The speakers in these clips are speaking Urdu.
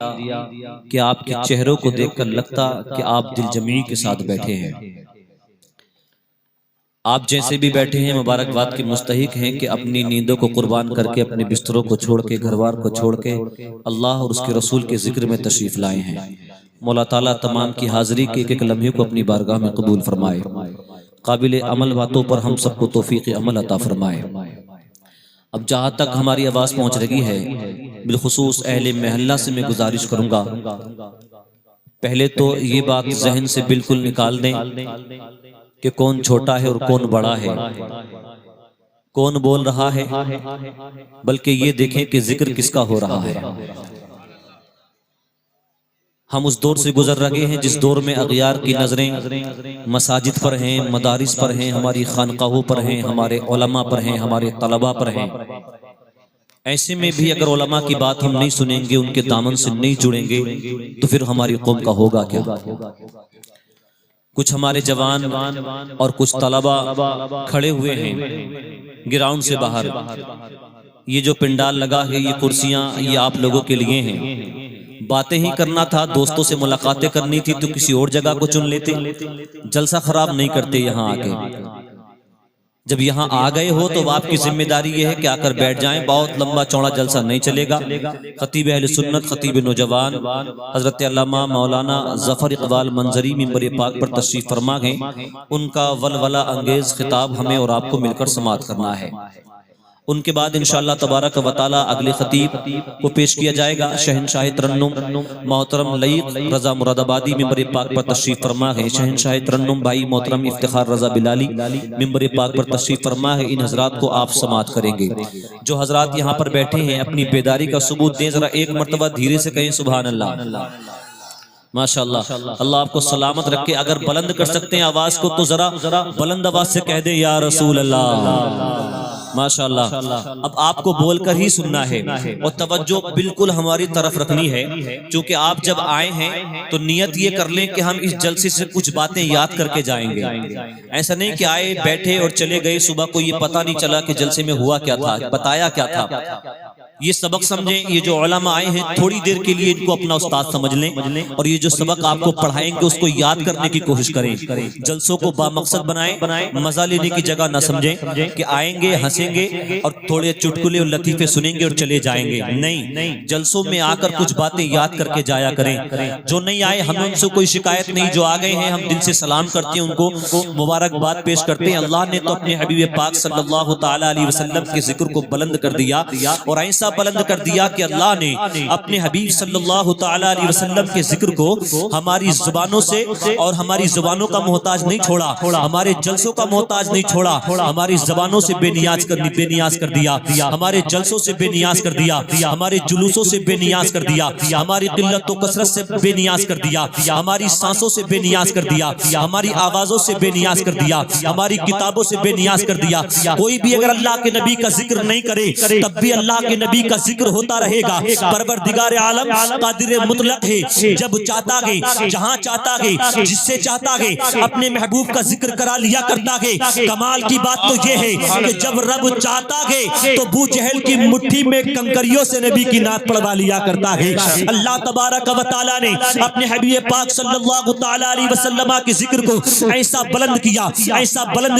کہ آپ کے چہروں کو دیکھ کر لگتا کہ آپ دل جمعی کے ساتھ بیٹھے ہیں۔ آپ جیسے بھی بیٹھے ہیں مبارکباد کے مستحق ہیں کہ اپنی نیندوں کو قربان کر کے اپنے بستروں کو چھوڑ کے گھر بار کو چھوڑ کے اللہ اور اس کے رسول کے ذکر میں تشریف لائے ہیں۔ مولا تعالیٰ تمام کی حاضری کے ایک ایک لمحے کو اپنی بارگاہ میں قبول فرمائے، قابل عمل باتوں پر ہم سب کو توفیق عمل عطا فرمائے۔ اب جہاں تک ہماری آواز پہنچ رہی ہے، بالخصوص اہل محلہ سے میں گزارش کروں گا، پہلے تو یہ بات ذہن سے بالکل نکال دیں کہ کون چھوٹا ہے اور کون بڑا ہے، کون بول رہا ہے، بلکہ یہ دیکھیں کہ ذکر کس کا ہو رہا ہے۔ ہم اس دور سے گزر رہے ہیں جس دور میں اغیار کی نظریں مساجد پر ہیں، مدارس پر ہیں، ہماری خانقاہوں پر ہیں، ہمارے علماء پر ہیں، ہمارے طلباء پر ہیں۔ ایسے میں بھی اگر علماء کی بات ہم نہیں سنیں گے، ان کے دامن سے نہیں جڑیں گے، تو پھر ہماری قوم کا ہوگا کیا؟ کچھ ہمارے جوان اور کچھ طلباء کھڑے ہوئے ہیں گراؤنڈ سے باہر، یہ جو پنڈال لگا ہے، یہ کرسیاں یہ آپ لوگوں کے لیے ہیں۔ باتیں ہی کرنا تھا، دوستوں سے ملاقاتیں کرنی تھی تو کسی اور جگہ کو چن لیتے، جلسہ خراب نہیں کرتے یہاں آ کے۔ جب یہاں آ گئے ہو تو آپ کی ذمہ داری یہ ہے کہ آ کر بیٹھ جائیں، بہت لمبا چوڑا جلسہ نہیں چلے گا۔ خطیب اہل سنت، خطیب نوجوان حضرت علامہ مولانا ظفر اقبال منظری منبر پاک پر تشریف فرما گئے، ان کا ولولہ انگیز خطاب ہمیں اور آپ کو مل کر سماعت کرنا ہے۔ ان کے بعد انشاءاللہ تبارک و تعالی اگلے خطیب کو پیش کیا جائے گا، شہنشاہ ترنم محترم لئیق رضا مراد آبادی منبر پاک پر تشریف فرما ہے۔ شہنشاہ ترنم بھائی محترم افتخار رضا بلالی منبر پاک پر تشریف فرما ہے۔ ان حضرات کو آپ سماعت کریں گے۔ جو حضرات یہاں پر بیٹھے ہیں اپنی بیداری کا ثبوت دیں، ذرا ایک مرتبہ دھیرے سے کہیں سبحان اللہ۔ ماشاءاللہ، اللہ آپ کو سلامت رکھے۔ اگر بلند کر سکتے ہیں آواز کو تو ذرا بلند آواز سے کہہ دیں یا رسول اللہ۔ ماشاءاللہ، اب آپ کو بول کر ہی سننا ہے اور توجہ بالکل ہماری طرف رکھنی ہے، چونکہ آپ جب آئے ہیں تو نیت یہ کر لیں کہ ہم اس جلسے سے کچھ باتیں یاد کر کے جائیں گے۔ ایسا نہیں کہ آئے بیٹھے اور چلے گئے، صبح کو یہ پتہ نہیں چلا کہ جلسے میں ہوا کیا تھا، بتایا کیا تھا۔ یہ سبق سمجھیں، یہ جو علماء آئے ہیں تھوڑی دیر کے لیے ان کو اپنا استاد سمجھ لیں، اور یہ جو سبق آپ کو پڑھائیں گے اس کو یاد کرنے کی کوشش کریں۔ جلسوں کو بامقصد بنائیں، مزہ لینے کی جگہ نہ سمجھیں کہ آئیں گے ہنسیں گے اور تھوڑے چٹکلے اور لطیفے سنیں گے اور چلے جائیں گے۔ نہیں، جلسوں میں آ کر کچھ باتیں یاد کر کے جایا کریں۔ جو نہیں آئے ہمیں ان سے کوئی شکایت نہیں، جو آ گئے ہیں ہم دل سے سلام کرتے ہیں، ان کو مبارکباد پیش کرتے ہیں۔ اللہ نے تو اپنے حبیب پاک صلی اللہ تعالی علیہ وسلم کے ذکر کو بلند کر دیا، اور ایسا بلند کر دیا کہ اللہ نے اپنے حبیب صلی اللہ تعالی علیہ وسلم کے ذکر کو ہماری زبانوں سے اور ہماری زبانوں کا محتاج نہیں چھوڑا، ہمارے جلسوں کا محتاج نہیں چھوڑا، ہماری زبانوں سے بے نیاز کر دیا، ہمارے جلسوں سے بے نیاز کر دیا، ہمارے جلوسوں سے بے نیاز کر دیا، ہماری قلت و کثرت سے بے نیاز کر دیا، ہماری سانسوں سے بے نیاز کر دیا، ہماری آوازوں سے بے نیاز کر دیا، ہماری کتابوں سے بے نیاز کر دیا۔ کوئی بھی اگر اللہ کے نبی کا ذکر نہیں کرے تب بھی اللہ کے نبی کا ذکر ہوتا رہے گا۔ پروردگار عالم قادر مطلق ہے، جب چاہتا گے، جہاں چاہتا گے، جس سے چاہتا گے اپنے محبوب کا ذکر کرا لیا کرتا گے۔ کمال کی بات تو یہ ہے کہ جب رب چاہتا گے تو ابو جہل کی مٹھی میں کنکریوں سے نبی کی نعت پڑھوا لیا کرتا ہے۔ اللہ تبارک و تعالی نے اپنے حبیب پاک صلی اللہ تعالی علیہ وسلم کے ذکر کو ایسا بلند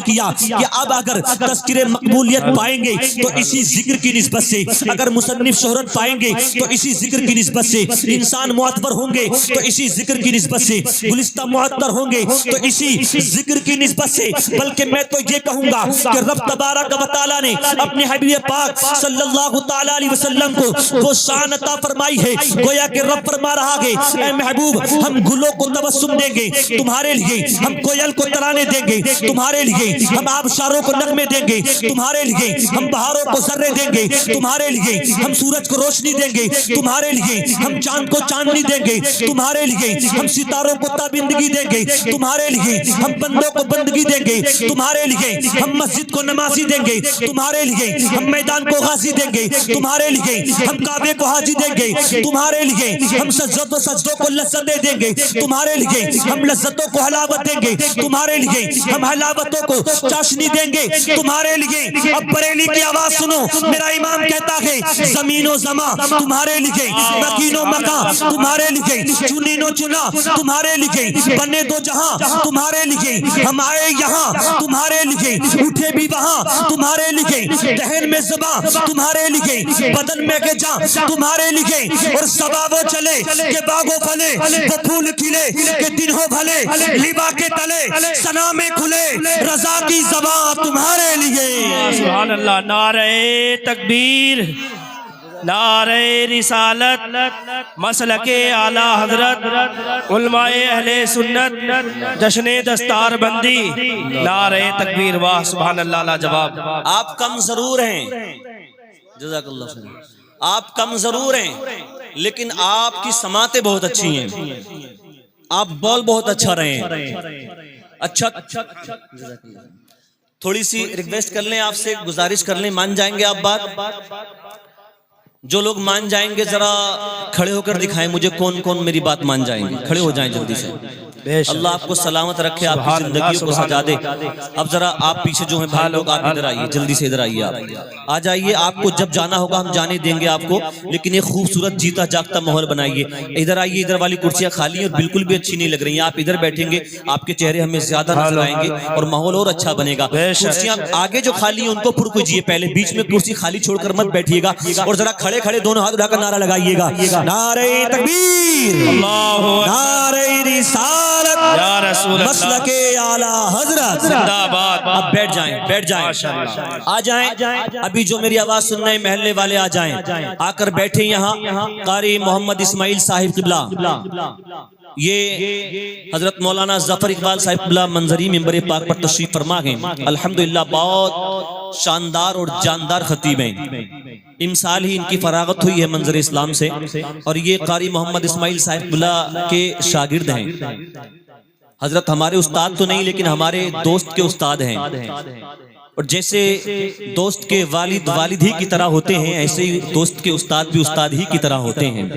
کیا کہ اب اگر تذکرے مقبولیت پائیں گے تو اسی ذکر کی نسبت سے، اگر مصنف شہرت پائیں گے تو اسی ذکر کی نسبت سے، انسان معتبر ہوں گے تو اسی ذکر کی نسبت سے، گلستہ معطر ہوں گے تو اسی ذکر کی نسبت سے۔ بلکہ میں تو یہ کہوں گا کہ رب تبارک و تعالی نے اپنے حبیب پاک صلی اللہ تعالی علیہ وسلم کو وہ شان عطا فرمائی ہے، گویا کہ رب فرما رہا ہے اے محبوب ہم گلوں کو تبسم دیں گے تمہارے لیے، ہم کوئل کو ترانے دیں گے تمہارے لیے، ہم آبشاروں کو نغمے دیں گے تمہارے لیے، ہم بہاروں کو ذرے دیں گے تمہارے لیے، ہم سورج کو روشنی دیں گے تمہارے لیے، ہم چاند کو چاندنی دیں گے تمہارے لیے، ہم ستاروں کو تابندگی دیں گے تمہارے لیے، ہم بندوں کو بندگی دیں گے تمہارے لیے، ہم مسجد کو نمازی دیں گے تمہارے لیے، ہم میدان کو غازی دیں گے تمہارے لیے، ہم کعبے کو حاجی دیں گے تمہارے لیے، ہم سجدوں کو لذتیں دیں گے تمہارے لیے، ہم لذتوں کو حلاوت دیں گے تمہارے لیے، ہم حلاوتوں کو چاشنی دیں گے تمہارے لیے۔ اب بریلی کی آواز سنو، میرا امام کہتا ہے زمین و زمان تمہارے لیے، مکین و مکان تمہارے لیے، چنین و چنا تمہارے لیے، بنے دو جہاں تمہارے لیے، ہم آئے یہاں تمہارے لیے، اٹھے بھی وہاں تمہارے لیے، دہن میں زباں تمہارے لیے، بدن میں کے جان تمہارے لیے، اور سبا وہ چلے کہ باغوں پھلے، وہ پھول کھلے کہ دن ہو بھلے، لبا کے تلے سنا میں کھلے، رضا کی زبان تمہارے لیے۔ سبحان اللہ، نعرہ تکبیر، نعرہ رسالت، مسلک اعلی حضرت، علماء اہل سنت، جشن دستار بندی، نعرہ تکبیر، واہ سبحان اللہ لاجواب۔ آپ کم ضرور ہیں، جزاک اللہ خیر، آپ کم ضرور ہیں لیکن آپ کی سماعتیں بہت اچھی ہیں، آپ بول بہت اچھا رہے ہیں۔ اچھا، تھوڑی سی ریکویسٹ کر لیں آپ سے، گزارش کر لیں، مان جائیں گے آپ بات؟ جو لوگ مان جائیں گے ذرا کھڑے ہو کر دکھائیں مجھے کون کون میری بات مان جائیں گے، کھڑے ہو جائیں جلدی سے۔ اللہ آپ کو سلامت رکھے، آپ کی زندگیوں کو سجا دے۔ اب ذرا آپ پیچھے جو ہیں بھائی لوگ، آپ ادھر آئیے، جلدی سے ادھر آئیے، آپ آ جائیے۔ آپ کو جب جانا ہوگا ہم جانے دیں گے آپ کو، لیکن ایک خوبصورت جیتا جاگتا ماحول بنائیے۔ ادھر آئیے، ادھر والی کرسیاں خالی ہیں اور بالکل بھی اچھی نہیں لگ رہی ہیں، آپ ادھر بیٹھیں گے آپ کے چہرے ہمیں زیادہ نظر آئیں گے اور ماحول اور اچھا بنے گا۔ کرسیاں آگے جو خالی ہیں ان کو پر کیجیے، پہلے بیچ میں کرسی خالی چھوڑ کر مت بیٹھیے گا، اور ذرا کھڑے کھڑے دونوں ہاتھ اٹھا کر نعرہ لگائیے گا، نعرہ تکبیر، نعرہ رسالت، مسلک اعلی حضرت زندہ باد۔ اب بیٹھ جائیں، بیٹھ جائیں، آ جائیں۔ ابھی جو میری آواز سن رہے ہیں محلے والے آ جائیں، آ کر بیٹھیں یہاں۔ قاری محمد اسماعیل صاحب قبلہ، یہ حضرت مولانا ظفر اقبال صاحب قبلہ منظری منبر پاک پر تشریف فرما گئے۔ الحمدللہ بہت شاندار اور جاندار خطیب ہیں، امسال ہی ان کی فراغت ہوئی ہے منظر اسلام سے، اور یہ قاری محمد اسماعیل صاحب قبلہ کے شاگرد ہیں۔ حضرت ہمارے استاد تو نہیں لیکن ہمارے دوست کے استاد ہیں، اور جیسے دوست کے والد والد ہی کی طرح ہوتے ہیں، ایسے ہی دوست کے استاد بھی استاد ہی کی طرح ہوتے ہیں۔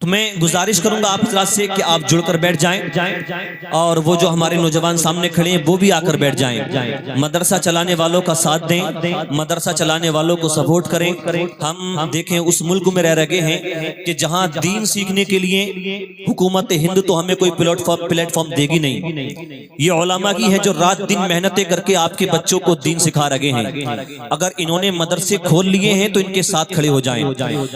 تو میں گزارش کروں گا آپ حضرات سے کہ آپ جڑ کر بیٹھ جائیں، اور وہ جو ہمارے نوجوان سامنے کھڑے ہیں وہ بھی آ کر بیٹھ جائیں۔ مدرسہ چلانے والوں کا ساتھ دیں، مدرسہ چلانے والوں کو سپورٹ کریں۔ ہم دیکھیں اس ملک میں رہ رہے ہیں کہ جہاں دین سیکھنے کے لیے حکومت ہند تو ہمیں کوئی پلیٹ فارم دے گی نہیں، یہ علماء کی ہے جو رات دن محنتیں کر کے آپ کے بچوں کو دین سکھا رہے ہیں۔ اگر انہوں نے مدرسے کھول لیے ہیں تو ان کے ساتھ کھڑے ہو جائیں،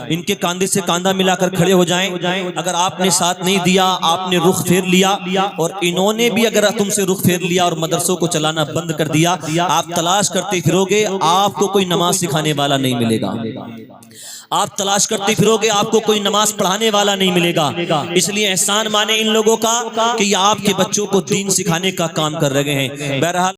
ان کے کاندھے سے کاندھا ملا کر کھڑے ہو جائیں۔ اگر آپ نے ساتھ نہیں دیا، آپ نے رخ پھیر لیا، اور انہوں نے بھی اگر تم سے رخ پھیر لیا اور مدرسوں کو چلانا بند کر دیا، آپ تلاش کرتے پھرو گے، آپ کو کوئی نماز سکھانے والا نہیں ملے گا۔ آپ تلاش کرتے پھرو گے، آپ کو کوئی نماز پڑھانے والا نہیں ملے گا۔ اس لیے احسان مانے ان لوگوں کا کہ یہ آپ کے بچوں کو دین سکھانے کا کام کر رہے ہیں۔ بہرحال